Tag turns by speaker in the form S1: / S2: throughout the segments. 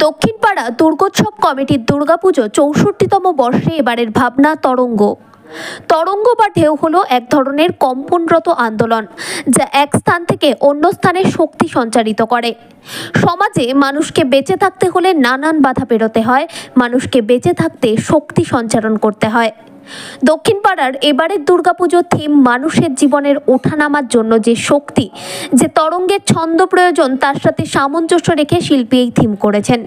S1: দক্ষিণপাড়া দুর্গোৎসব কমিটির দুর্গাপুজো ৬৪তম বর্ষে এবারের ভাবনা তরঙ্গ। তরঙ্গ বা ঢেউ হলো এক ধরনের কম্পনরত আন্দোলন, যা এক স্থান থেকে অন্য স্থানে শক্তি সঞ্চারিত করে। সমাজে মানুষকে বেঁচে থাকতে হলে নানান বাধা পেরোতে হয়, মানুষকে বেঁচে থাকতে শক্তি সঞ্চারণ করতে হয়। দক্ষিণপাড়ার এবারের দুর্গাপুজোর থিম মানুষের জীবনের ওঠানামার জন্য যে শক্তি, যে তরঙ্গের ছন্দ প্রয়োজন, তার সাথে সামঞ্জস্য রেখে শিল্পী এই থিম করেছেন।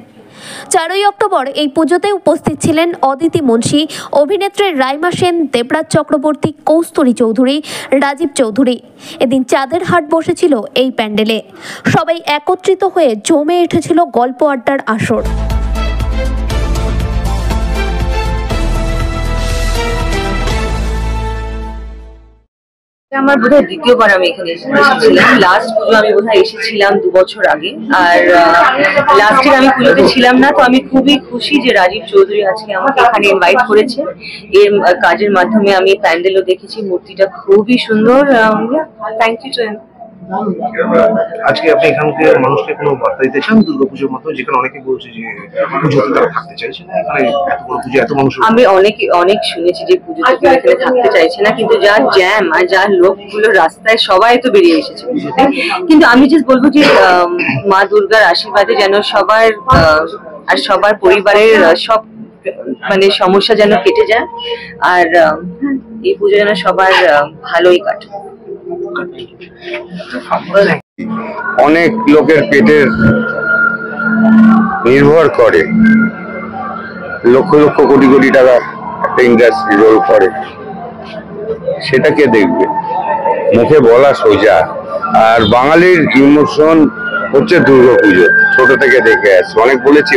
S1: 4ই অক্টোবর এই পুজোতে উপস্থিত ছিলেন অদিতি মুন্সি, অভিনেত্রী রাইমা সেন, দেবরাজ চক্রবর্তী, কৌস্তরী চৌধুরী, রাজীব চৌধুরী। এদিন চাঁদের হাট বসেছিল এই প্যান্ডেলে। সবাই একত্রিত হয়ে জমে উঠেছিল গল্প আড্ডার আসর।
S2: আমার বোধহয় দ্বিতীয়বার আমি এখানে এসেছিলাম। লাস্ট পুজো আমি বোধহয় এসেছিলাম 2 বছর আগে, আর লাস্টের আমি পুজোতে ছিলাম না। তো আমি খুবই খুশি যে রাজীব চৌধুরী আজকে আমাকে এখানে ইনভাইট করেছে। এর কাজের মাধ্যমে আমি প্যান্ডেলও দেখেছি, মূর্তিটা খুবই সুন্দর। Thank you to him.
S3: আজকে আপনি এখানকে মানুষকে কোনো বার্তা দিতে চান দুর্গাপুজোর মতো, যেখানে অনেকে বলছে যে পুজোতে তারা থাকতে চাইছে না, এখানে এত বড় পুজো এত মানুষ?
S2: আমি অনেক শুনেছি যে পুজোতে কেউ এখানে থাকতে চাইছে না, কিন্তু যা জ্যাম আর যা লোকগুলো রাস্তায়, সবাই তো বেরিয়ে এসেছে পুজোতে। কিন্তু আমি জাস্ট বলবো যে মা দুর্গার আশীর্বাদে যেন সবার আর সবার পরিবারের সব মানে সমস্যা যেন কেটে যায়, আর এই পুজো যেন সবার ভালোই কাটে।
S4: অনেক লোকের পেটের নির্ভর করে, লক্ষ লক্ষ কোটি কোটি টাকা একটা ইন্ডাস্ট্রি রোল করে, সেটা কে দেখবে? মুখে বলা সোজা। আর বাঙালির ইমোশন হচ্ছে দুর্গাপুজো, ছোট থেকে দেখে আসছে, অনেক বলেছি।